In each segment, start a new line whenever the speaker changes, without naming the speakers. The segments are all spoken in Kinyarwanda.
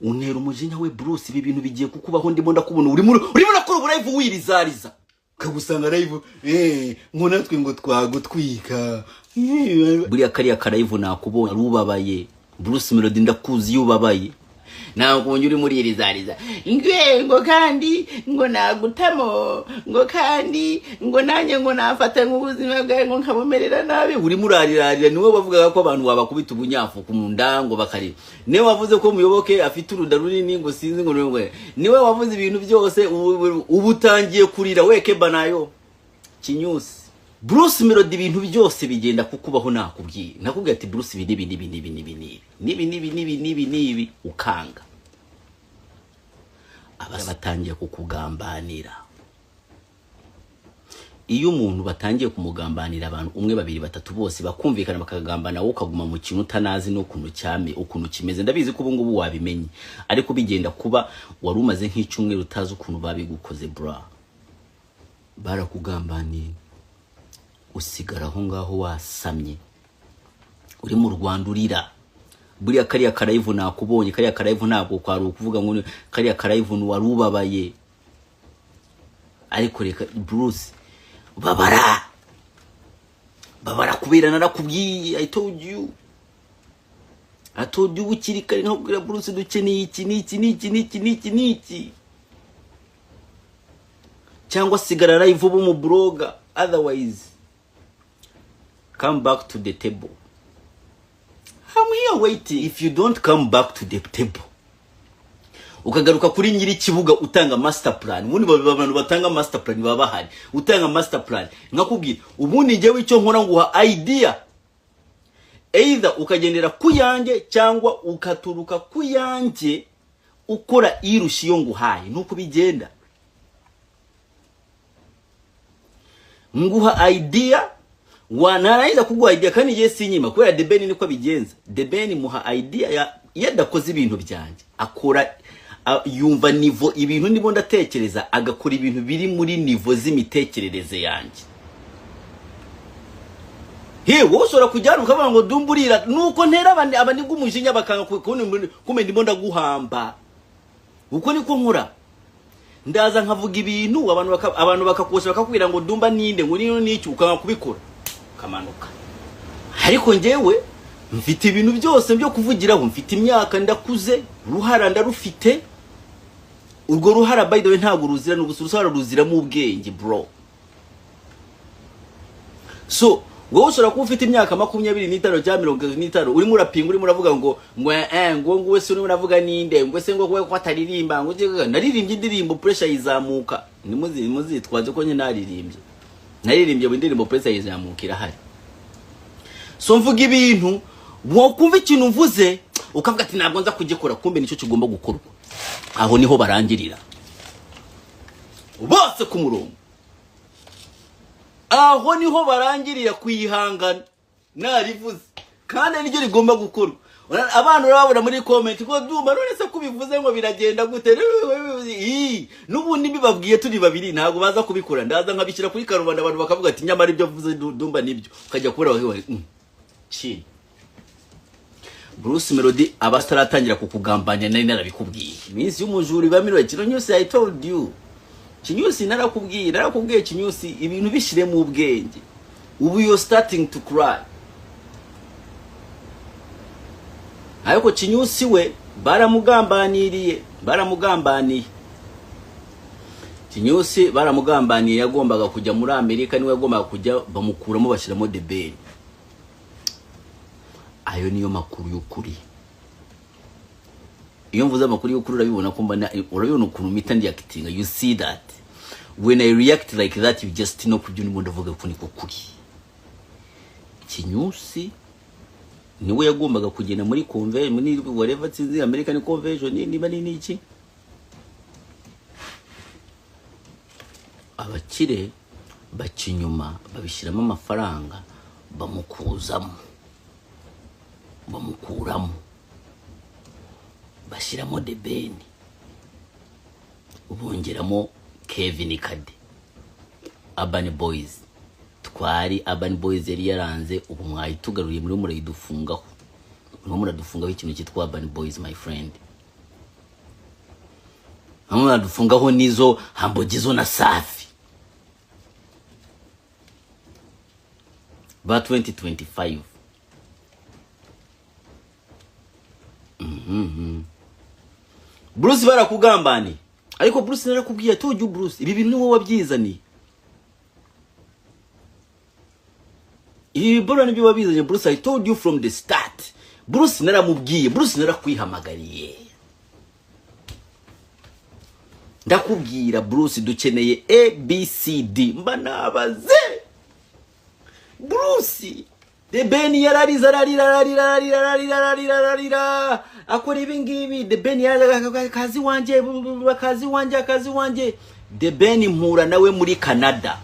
untera umujinya we Bruce ibi bintu bigiye kukubaho ndimo ndakubona urimo nakora live wirizariza kagusanga live ngo natwe ngo twagutwika buriya kariya live nakubonye arubabaye Bruce Melody ndakuzi yubabaye ntabwo uri muri irizariza ngo kandi ngo nagutamo ngo kandi ngo nanjye ngo nafata nk'ubuzima bwawe ngo nkabumerera nabi uri murarirarira niwe wavugaga ko abantu babakubita ubunyafu ku mundango bakari niwe wavuze ko muyoboke afite uruda runini ngo sinzi ngo niwe wavuze ibintu byose ubutangiye kurira weke banayo kinyusi Bruce Melody ibintu byose bigenda kukubaho nakubwiye nakubwiye ati Bruce nibi ukanga abatangiye kukugambanira iyo umuntu batangiye kumugambanira abantu umwe babiri batatu bose bakumvikana bakagambana wowe ukaguma mu kintu utanazi no ukuntu kimeze ndabizi ko ubungubu wabimenye ariko bigenda kuba wari umaze nk'icyumweru utazi ukuntu babigukoze bra barakugambanira usigara aho ngaho wasamye uri mu Rwanda urira buriya kariya live nakubonye kariya live ntabwo kwari ukuvuga ngo kariya live warubabaye ariko reka Bruce babara kubera narakubwiye I told you ukirikare nkubwira Bruce dukeneye iki cyangwa sigara live ubu mu blogger otherwise come back to the table. I'm here waiting. If you don't come back to the table, ukagaruka kuri nyiri kibuga utanga master plan. Ubundi abantu batanga master plan baba bahari. Utanga master plan. Nkakubwira ubundi ngewe icyo nkora nguha idea. Either ukagendera kuyange cyangwa ukaturuka kuyange ukora irushiyo nguhaye. Nuko bigenda. Nguha idea wanarayiza kuguha idea kandi je sinyima kubera Debeni niko bigenza Debeni muha idea yadakoze ibintu byanje akora yumva nivo ibintu ndimo ndatekereza agakora ibintu biri muri nivo z'imitekerereze yanje woshora kujyana ukavuga ngo dumburira nuko ntera abandi ngumujinya bakanga kume ndimo ndaguhamba uko niko nkora ndaza nkavuga ibintu abantu bakakosha bakakubwira ngo Ddumba ninde ngo nino n'iki ukanga kubikora kamanuka ariko ngewe mfite ibintu byose byo kuvugiraho mfite imyaka ndakuze ruhara ndarufite urwo ruhara by the way ntabwo ruzira n'ubusuruhara ruzira mu ubwenge bro so wowe ushobora kuba ufite imyaka 25 cyangwa 25 urimo urapinga urimo uravuga ngo wese urimo uravuga ninde ngo se ngo ko ataririmba ngo naririmbye indirimbo pressure yizamuka nimuzi twaje ko nye naririmbye indirimbo pressure yizamukira hari so mvuga ibintu wokumva ikintu mvuze ukavuga ati ntabwo nza kugikora kumbe nicyo kigomba gukorwa aho niho barangirira bose ku murongo aho niho barangirira kwihangana narivuze kandi nicyo rigomba gukorwa abantu babona muri comment ko Ddumba none se kubivuze ngo biragenda gute n'ubundi bibabwiye turi babiri ntabwo baza kubikora ndaza nkabishyira kuri karubanda abantu bakavuga ati nyamara ibyo vuze Ddumba nibyo ukajya kubura wawe chi Bruce Melody abastaratangira kukugambanya nari narabikubwiye iminsi y'umujuri bamirwe kino nyose I told you kinyusi narakubwiye kinyusi ibintu bishire mu ubwenge ubu you starting to cry ariko kinyusi we baramugambaniye kinyusi baramugambaniye yagombaga kujya muri Amerika niwe yagombaga kujya bamukuramo bashyiramo Debeni ayo niyo makuru y'ukuri iyo mvuze amakuru y'ukuri urabibona ko urabibona ukuntu mita ndi acting you see that when I react like that you just know kubyo ndimo ndavuga ko niko kuri kinyusi niwe yagombaga kugenda muri convention muri whatever sinzi American convention niba iki abakire bakinyuma babishyiramo amafaranga bamukuramo bashyiramo Debeni ubongeramo Kevin KADE Urban Boys twari Urban Boys yari yaranze ubu mwayitugaruriye muri murayidufungaho ikintu cyitwa Urban Boys my friend hamwe badufungaho nizo hambogizo na safi ba 2025 Bruce barakugambani ariko Bruce narakubwiye toju Bruce ibi bintu ni wowe wabyizaniye ibi bora nibyo wabizanye Bruce. I told you from the start. Bruce naramubwiye, Bruce narakwihamagariye ndakubwira Bruce dukeneye ABCD mba nabaze Bruce The Ben yarariza rarira akora ibi ngibi. The Ben akazi wanje The Ben mpura nawe muri Canada.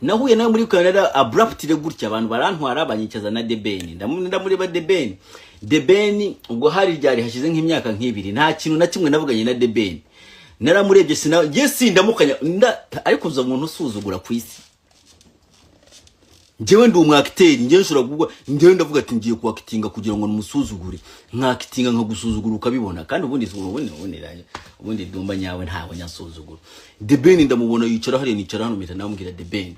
Nahuye nawe muri Canada abruptly gutya abantu barantwara banyicaza na The Ben. Ndamureba The Ben. The Ben ubwo hari ryari hashize nk'imyaka nk'ibiri nta kintu na kimwe navuganye na The Ben. Naramurebye ndamukanya ariko uza umuntu usuzugura ku isi. Njyewe ndi umwakiteri njyewe nshobora kugwa njyewe ndavuga ati ngiye kuakitinga kugira ngo numusuzugure nkakitinga nkagusuzugura ukabibona kandi ubundi Ddumba nyawe ntawe nyasuzugura. The Ben ndamubona yicara hariya nicara hano mpita namubwira The Ben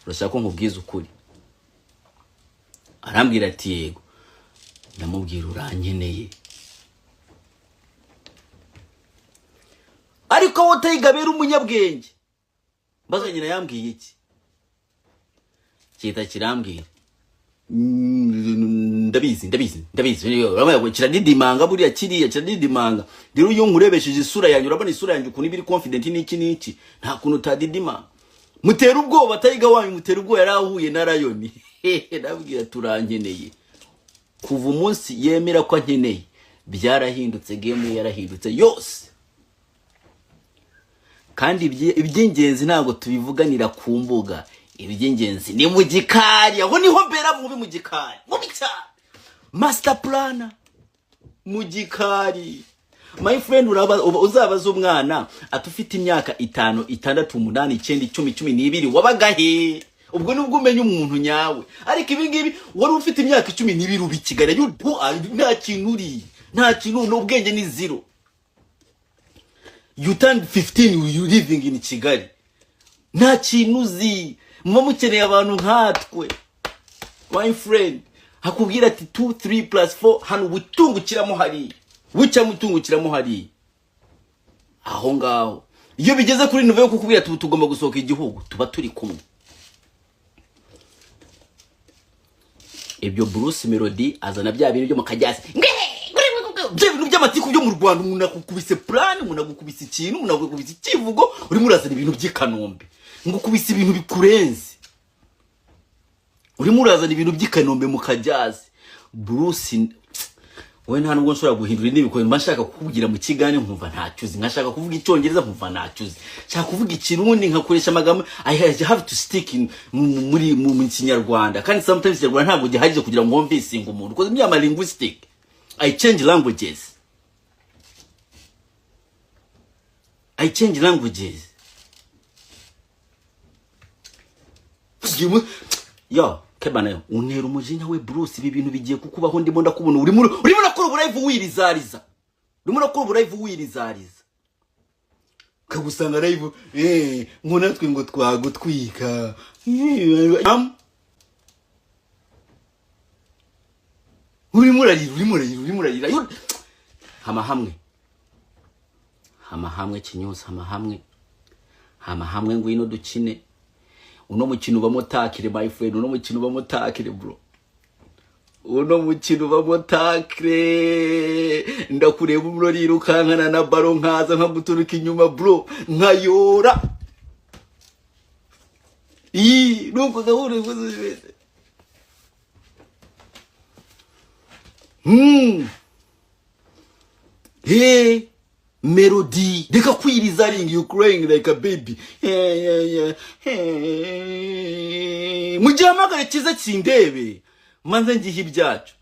urashaka ko nkubwiza ukuri. Arambwira ati yego. Ndamubwira urankeneye ariko wowe utayigabera umunyabwenge. Bazanyina yambwiye iki kita kirambwira ndabizi urabona kiradidimanga buriya kiriya kiradidimanga rero iyo nkurebesheje isura yanyu urabona isura yanyu ukuntu ibiri confident n'iki nta kuntu utadidima mutera ubwoba atayiga wanyu mutera ubwoba yarahuye na Rayoni ndabwira turankeneye kuva umunsi yemera ko ankeneye byarahindutse game yarahindutse yose kandi iby'ingenzi ntabwo tubivuganira ku mbuga. Iby'ingenzi ni mu gikari aho niho mbera mu gikari mu cyane master plan mu gikari. My friend uzabaza umwana atufite imyaka 5 6 8 9 10 12 wabagahe ubwo nubwo umenya umuntu nyawe ariko ibi ngibi wari ufite imyaka 12 ubikigara nta kintu uri nta kintu n'ubwenge ni zero. You turned 15 you living in Kigali nta kintu uzi mukeneye abantu nkatwe. My friend hakubwira ati 2 3 plus 4 hano butungukiramo hari bucya mutungukiramo hari aho ngaho iyo bigeze kuri nivo yo kukubwira tugomba gusohoka igihugu tuba turi kumwe. Ibyo Bruce Melody azana bya bintu byo mukajyase ibintu by'amatiku byo mu Rwanda umuntu akukubise plan umuntu agukubise ikintu umuntu agukubise ikivugo urimo urazana ibintu by'Ikanombe ngukubise ibintu bikurenze urimo urazana ibintu by'Ikanombe mukajyase. Bruce we nta nubwo nshobora guhindura n'ibiko mba nshaka kukubwira mu kigane nkumva ntacyuzi nkashaka kuvuga icyongereza nkumva ntacyuzi nshaka kuvuga ikirundi nkakoresha amagambo I have to stick in mu Kinyarwanda kandi sometimes Kinyarwanda ntabwo gihagije kugira ngo mvise umuntu because me am a linguistic. I change languages. Yo kebana unera umujinya we Bruce ibi bintu bigiye kukubaho ndimo ndakubona urimo nakora uburive wirizariza kagusanga live ngo natwe ngo twagutwika urimo urarira hama hamwe kinyusa hama hamwe ngwino dukine uno mukino bamotakire my friend uno mukino bamotakire bro uno mukino bamotakire ndakureba umurori rukankana na baro nkaza nkaguturuka inyuma bro nkayora nuko gahore hey Melody deka kwiriza ring you crying like a baby mujyamagare kiza kindebe manze ngihe ibyacu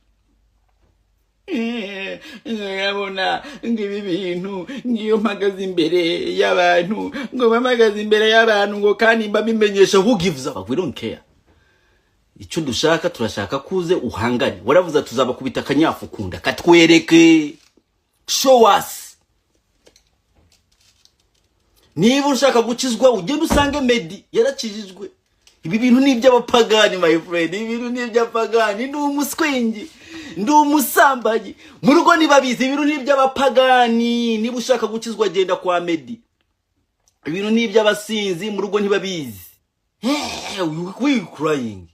yabona ngibi bintu ngiyo mpagaze imbere y'abantu ngo bamagaze imbere y'abantu ngo kandi mbabimenyesha who gives up. We don't care. Icyo dushaka turashaka kuze uhangane waravuza tuzaba kubita kanyafu kunda katwereke show us niba ushaka gukizwa ugende usange Medi yarakijijwe. Ibi bintu ni iby'abapagani my friend, ibi bintu ni iby'abapagani, ndi umuswingi, ndi umusambanyi mu rugo nibabizi. Ibintu ni iby'abapagani, niba ushaka gukizwa genda kwa Medi. Ibintu ni iby'abasinzi mu rugo ntibabizi. We crying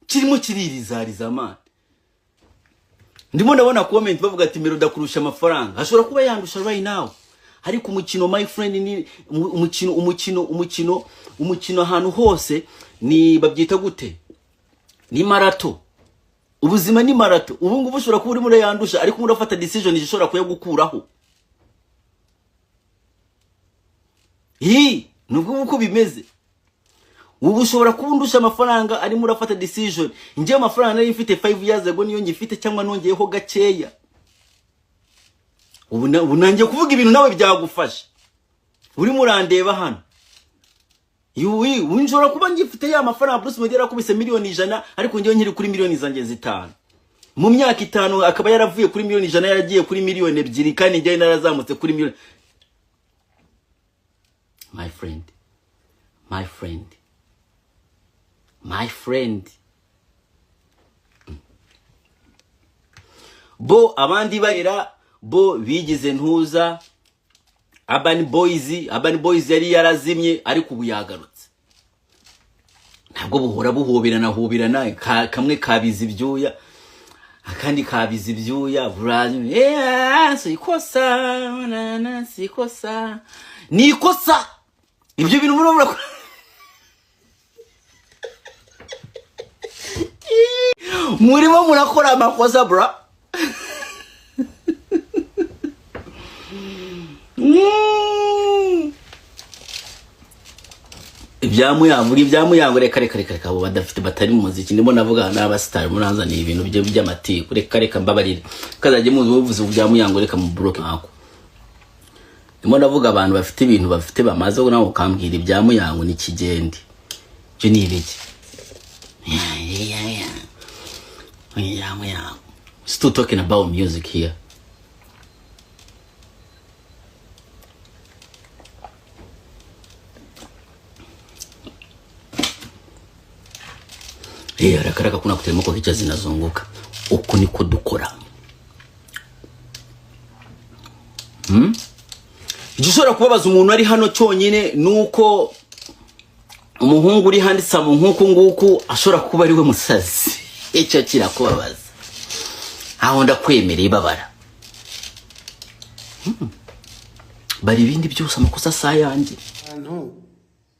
kirimo kiririzariza man. Ndimo ndabona comment bavuga ati Mero dakurusha amafaranga. Ashobora kuba yandusha right now, ariko umukino my friend ni umukino ahantu hose ni babyita gute, ni marato. Ubuzima ni marato. Ubu ngubu ushobora kuba urimo urayandusha ariko urafata decision ishobora kuyagukuraho. Nubwo uko bimeze. Ubu ushobora kubundusha amafaranga arimo urafata decision. Ngiye amafaranga nari mfite 5 years ago niyo ngifite cyangwa nongeyeho gakeya. Ubu nangiye kuvuga ibintu nawe byagufasha. Urimo urandeba hano. Unshobora kuba ngifite ya mafaranga Bruce Melody yakubise miliyoni 100 ariko ngiye nkiri kuri miliyoni zanjye 5. Mu myaka 5 akaba yaravuye kuri miliyoni 100 yaragiye kuri miliyoni 2 kandi ngiye narazamutse kuri miliyoni. My friend. Bo abandi barira, bo bigize ntuza. Urban Boys yari yarazimye ariko ubu yagarutse. Ntabwo buhora buhoberana kamwe kabiza ibyuya akandi kabiza ibyuya burazi sikosa nikosa ibyo bintu murabura murimo murakora amakosa bra. Ibyamuyango reka abo badafite batari mu muziki ndimo navuga n'abastar muranza ni ibintu by'amatiku reka mbabarire kazaje muzi uvuze ibyamuyango reka mu block nako. Ndimo navuga abantu bafite ibintu bafite bamaze nawe ukambwira ibyamuyango ni kigende cyo ni ibiki. Yeah. Still talking about music here. Arakaraka kuna kuteremo ko hicha zinazunguka. Uko niko dukora. Igishobora kubabaza umuntu ari hano cyonyine nuko umuhungu uri handitse mu nkuko nguko ashobora kuba ari we musazi. Icyo kirakubabaza. Aho ndakwemereye babara. Bari ibindi byose amakosa sayanjye.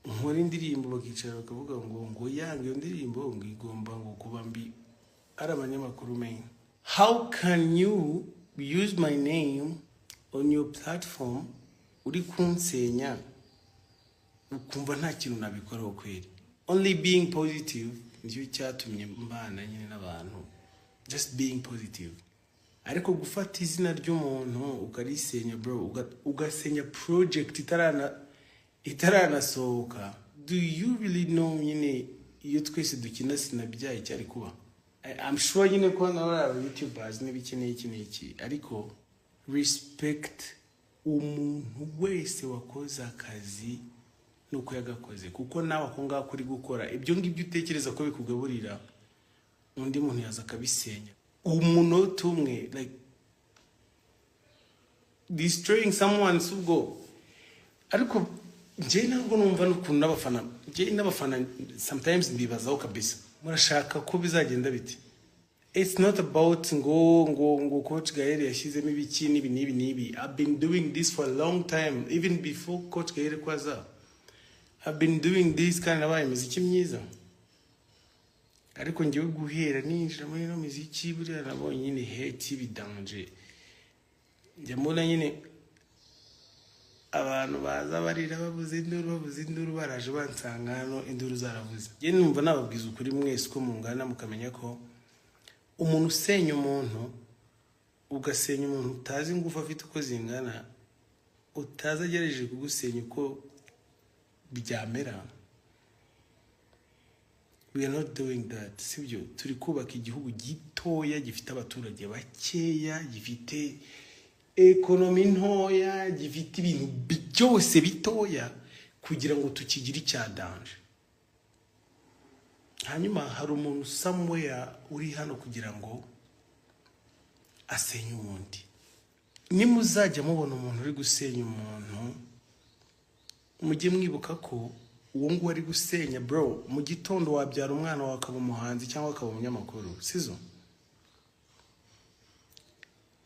Nkora indirimbo bakicara bakavuga ngo yange iyo ndirimbo ngigomba ngo kuba mbi ari abanyamakuru menye. How can you use my name on your platform uri kunsenya ukumva nta kintu nabikoraho kweri? Only being positive niyo cyatumye mbana nyine n'abantu, just being positive. Ariko gufata izina ry'umuntu ukarisenya bro, ugasenya project itaranasohoka. Do you really know nyine iyo twese dukina sinabyaye cyari kuba? I'm sure nyine ko n'abari YouTubers n'ibikeneye iki ariko respect umuntu wese wakoze akazi nuko yagakoze, kuko nawe akonga kuri gukora ibyo ngibyo utekereza ko bikugaburira undi muntu yaza kabisenya umunota umwe, like destroying someone subwo. Ariko nje ntabwo numva n'ukuntu n'abafana sometimes ndibazaho kabisa murashaka ko bizagenda biti. It's not about ngo Coach Gaël yashizemo ibiki nibi. I've been doing this for a long time, even before Coach Gaël kwaza. I've been doing this kind of muziki myiza. Ariko ngiye guhera ninjira muri no muziki buriya nabonye nyine hate bidanje. Njamona nyine abantu baza barira bavuze induru baraje bansanga hano induru zaravuze. Je numva nababwiza ukuri mwese ko mungana mukamenya ko umuntu usenya umuntu ugasenya umuntu utazi ngufu afite uko zingana utazagereje kugusenya uko byamera. We are not doing that. Sibyo turi kubaka igihugu gitoya gifite abaturage bakeya, gifite ekonomi ntoya, gifite ibintu byose bitoya kugira ngo tukigire icyadanje. Hanyuma hari umuntu somewhere uri hano kugira ngo asenye umuntu. Nimuzajya mubona umuntu uri gusenya umuntu, mujye mwibuka ko uwo ngo ari gusenya bro, mu gitondo wabyara umwana wawe akaba umuhanzi cyangwa akaba umunyamakuru, sizo?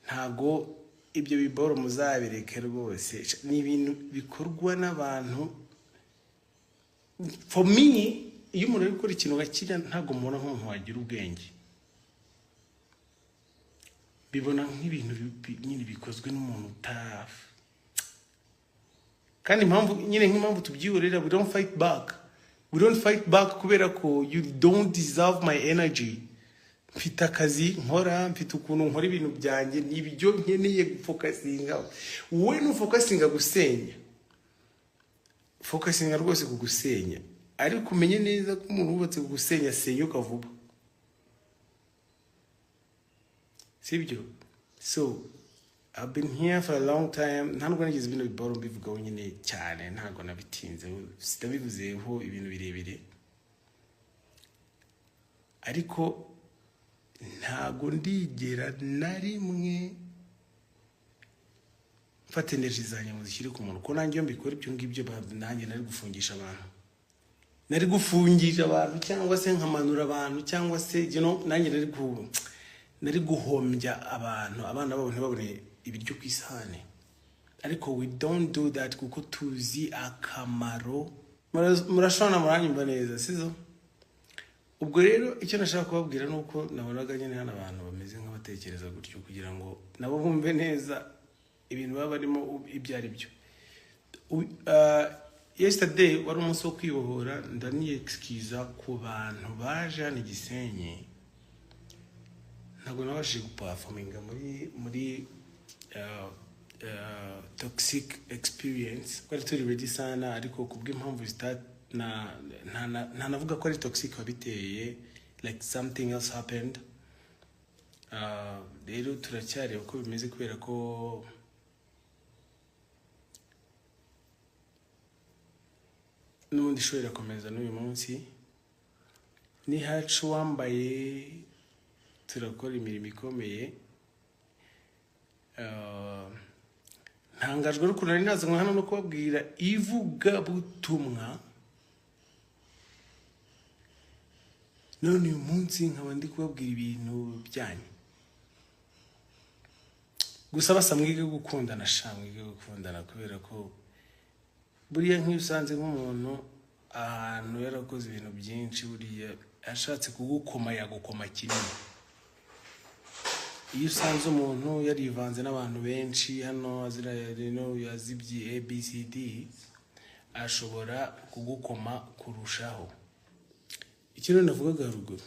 Ntago ibyo biboro muzabireke rwose, ni ibintu bikorwa n'abantu. For me, iyo umuntu ari gukora ikintu gakira ntago mubona nk'umuntu wagira ubwenge, bibona nk'ibintu nyine bikozwe n'umuntu utafi. Kandi nk'impamvu tubyihorera, we don't fight back. We don't fight back kubera ko you don't deserve my energy. Mfite akazi nkora, mfite ukuntu nkora ibintu byanjye, n'ibyo nkeneye gufokasinga. Wowe nufokasinga gusenya, fokasinga rwose kugusenya, ariko umenye neza ko umuntu wubatse kugusenya senyuka vuba, sibyo? So I've been here for a long time. Ntabwo nagize ibintu biboro mbivugaho nyine cyane, ntabwo nabitinze, sitabivuzeho ibintu birebire, ariko ntabwo ndigera na rimwe mfata energy zanjye ngo zishyire ku muntu. Ko nanjye iyo mbikora ibyo ngibyo, nanjye nari gufungisha abantu, cyangwa se nkamanura abantu, cyangwa se nanjye nari guhombya abantu, abana babo ntibabone ibiryo ku isahane. Ariko we don't do that kuko tuzi akamaro. Murashobora muranyumva neza, sizo? Ubwo rero icyo nashaka kubabwira nuko nabonaga nyine hano abantu bameze nk'abatekereza gutyo kugira ngo nabo bumve neza ibintu baba barimo ibyo ari byo. Yesterday wari umunsi wo kwibohora, ndaniexcusa ku bantu baje hano Gisenyi. Ntabwo nabashije guperforminga muri toxic experience. Kwari turi ready sana, ariko kubw'impamvu navuga ko ari toxic wabiteye, like something else happened. Rero turacyareba uko bimeze kubera ko n'ubundi show irakomeza n'uyu munsi. Ni hacu wambaye, turakora imirimo ikomeye. Ntangajwe n'ukuntu nari nazanywe hano no kubabwira ivugabutumwa, none uyu munsi nkaba ndi kubabwira ibintu byanyu. Gusa basa mwige gukundana, mwige gukundana, kubera ko buriya nk'iyo usanze nk'umuntu ahantu yarakoze ibintu byinshi, buriya ashatse kugukoma yagukoma kinini. Iyo usanze umuntu yarivanze n'abantu benshi hano yazibye ABCD, ashobora kugukoma kurushaho. Ikintu navugaga haruguru,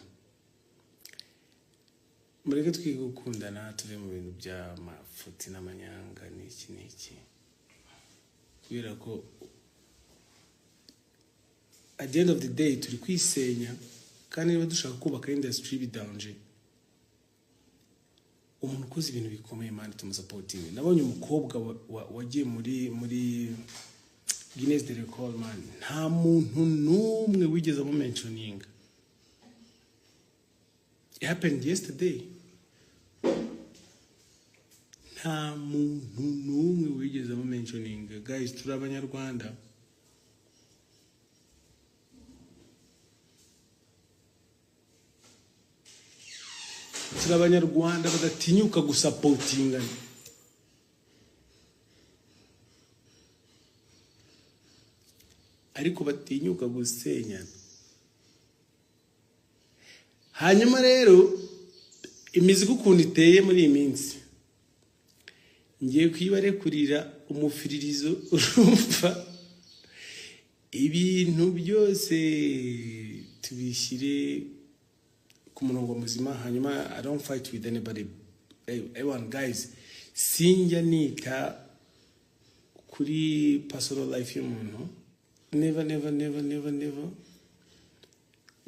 mureke twige gukundana, tuve mu bintu by'amafuti n'amanyanga n'iki, kubera ko at the end of the day turi kwisenya. Kandi niba dushaka kubaka industry bidanje, umuntu ukoze ibintu bikomeye man tumusupport. Nabonye umukobwa wagiye muri Guinness de Record man, nta muntu n'umwe wigeze mu mentioning. It happened yesterday. Nta muntu n'umwe wigeze mu mentioning. Guys, turi abanyarwanda. Turi abanyarwanda badatinyuka gusupportinga, ariko batinyuka gusenya. Hanyuma rero imizigo ukuntu iteye muri iyi minsi, ngiye kwibarekurira umufiririzo, urumva ibintu byose tubishyire ku murongo muzima. Hanyuma I don't fight with anybody. Everyone guys, sinjya nita kuri personal life y'umuntu. Never.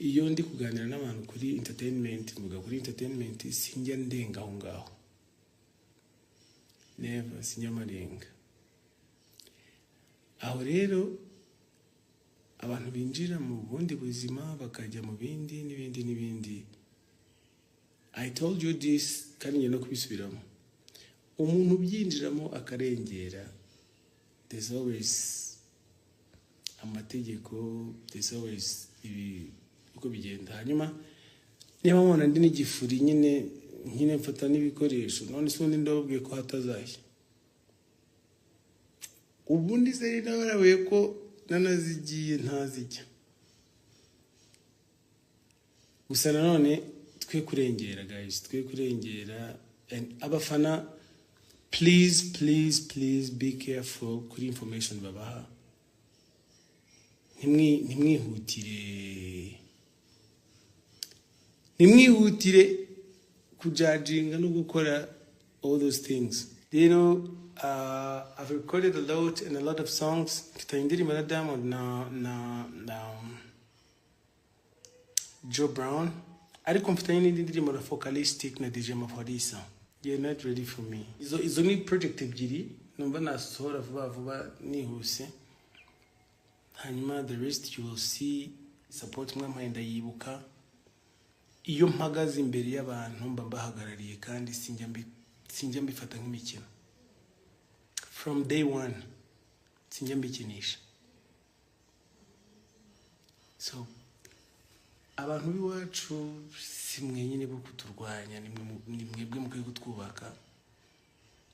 Iyo ndi kuganira n'abantu kuri entertainment, mvuga kuri entertainment, sinjya ndenga aho ngaho. Never, sinjya marenga. aho rero abantu binjira mu bundi buzima bakajya mu bindi n'ibindi. I told you this kandi njye no kubisubiramo. Umuntu byinjiramo akarengera, there's always amategeko, there's always uko bigenda. Hanyuma niba mubona ndi n'igifuri nyine mfata n'ibikoresho, none se undi ndababwiye ko hatazashya. Ubundi se nabarabuye ko nanazigiye ntazijya. Gusa nanone twe kurengera guys, twe kurengera. And abafana, please be careful kuri information babaha. Nimwihutire kujudginga no gukora all those things. You know, I've recorded a lot of songs. Kitaindirima na Diamond na Joe Brown. Ariko mfitanye n'indirimbo na Focalistic na DJ Mafarisa. You're not ready for me. Izo ni project ebyiri numva nasohora vuba nihuse. Hanyuma the rest you will see. Support mwe ndayibuka. Iyo mpagaze imbere y'abantu mba mbahagarariye kandi sinjya mbifata nk'imikino. From day one sinjya mbikinisha. So abantu biwacu simwe nyine bwo kuturwanya, nimwe mukwiye kutwubaka,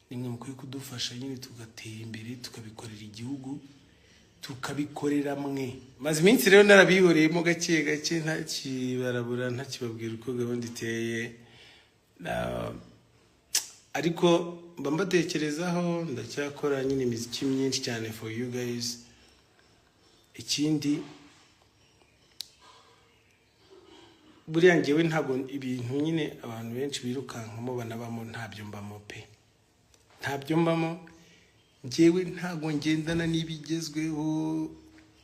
nimwe mukwiye kudufasha nyine tugatera imbere, tukabikorera igihugu, tukabikorera mwe. Maze iminsi rero narabihoreyemo gake ntakibarabura, ntakibabwira uko gahunda iteye. Ariko mba mbatekerezaho, ndacyakora nyine imiziki myinshi cyane for you guys. Ikindi buriya njyewe ntabwo ibintu nyine abantu benshi birukankamo banabamo ntabyo mbamo pe. Ntabyo mbamo. Njyewe ntabwo ngendana n'ibigezweho,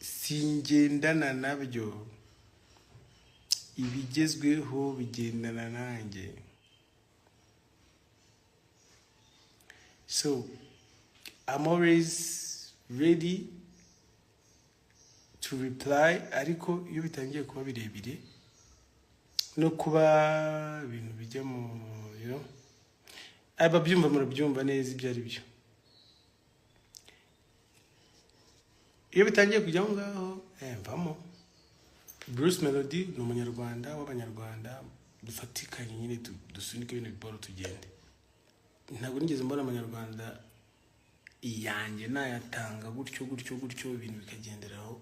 singendana nabyo. Ibigezweho bigendana nanjye. So I'm always ready to reply, ariko iyo bitangiye kuba birebire no kuba ibintu bijya mu ababyumva murabyumva neza ibyo ari byo. Iyo bitangiye kujya ngaho mvamo. Bruce Melody ni umunyarwanda w'abanyarwanda, dufatikanye nyine dusunike ibintu biboro tugende. Ntabwo nigeze mbona abanyarwanda iyanjye nayatanga gutyo ibintu bikagenderaho,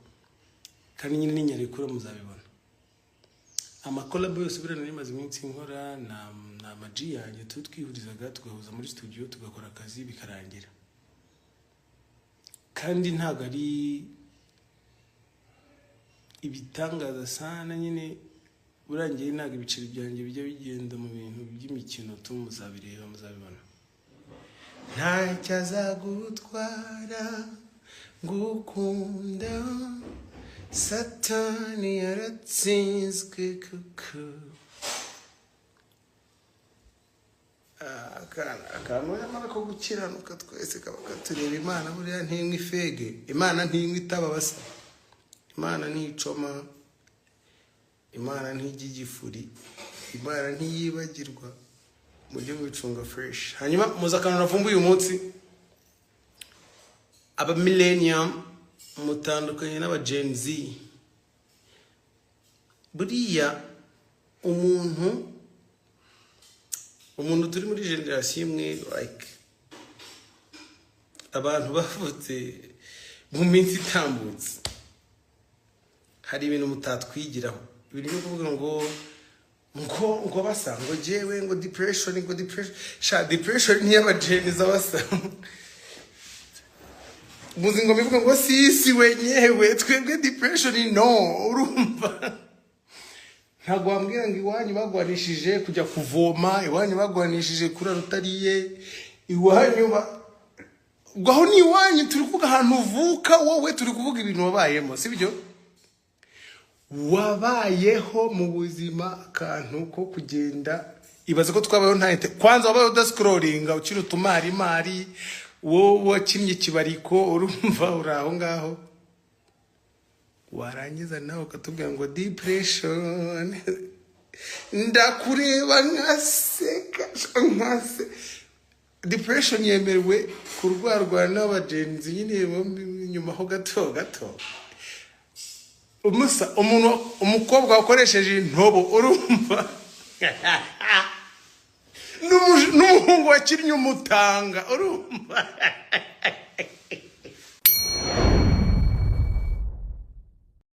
kandi nyine n'inyarekura muzabibona. Amakolabo yose birana nimaze iminsi nkora na amaji yanjye twihurizaga tugahuza muri studio tugakora akazi bikarangira. Kandi ntago ari ibitangaza sana nyine, urangiye ntago ibiceri byanjye bijya bigenda mu bintu by'imikino muzabireba muzabibona. Ntacyo azagutwara ngukunda, Satani yaratsinzwe kuko. Akantu yamara ko gukiranuka twese kaba katureba. Imana buriya ntimwe ifege, Imana ntimwe itababasa, Imana nticoma, Imana ntijigifuri, Imana ntiyibagirwa. Mujye mwicunga fresh. Hanyuma muza akantu navumbuye uyu munsi, aba millennium mutandukanye n'aba Gen Z. Buriya umuntu turi muri generation imwe, like abantu bavutse mu minsi itambutse, hari ibintu mutatwigiraho. Ibintu byo kuvuga ngo basa ngo jewe ngo depression sha depression ni y'abajeniza basa. Muzi ngo bivuga ngo sisi wenyewe twebwe depression no, urumva. Ntabwo wambwira ngo iwanyu bagwanishije kujya kuvoma, iwanyu bagwanishije kura rutariye, iwanyu gaho ni iwanyu turi kuvuga ahantu uvuka wowe, turi kuvuga ibintu wabayemo, sibyo? Wabayeho mu buzima akantu ko kugenda, ibaze ko twabayeho nta kwanza wabayeho da scrollinga ukiri utumari wo wakinnye kibariko urumva uraho ngaho warangiza nawe ukatubwira ngo depression ndakureba nkaseka nkase depression yemerwe kurwarwa n'abagenzi nyine nyuma ho gato umukobwa wakoresheje intobo urumva n'umuhungu wakinnye umutanga urumva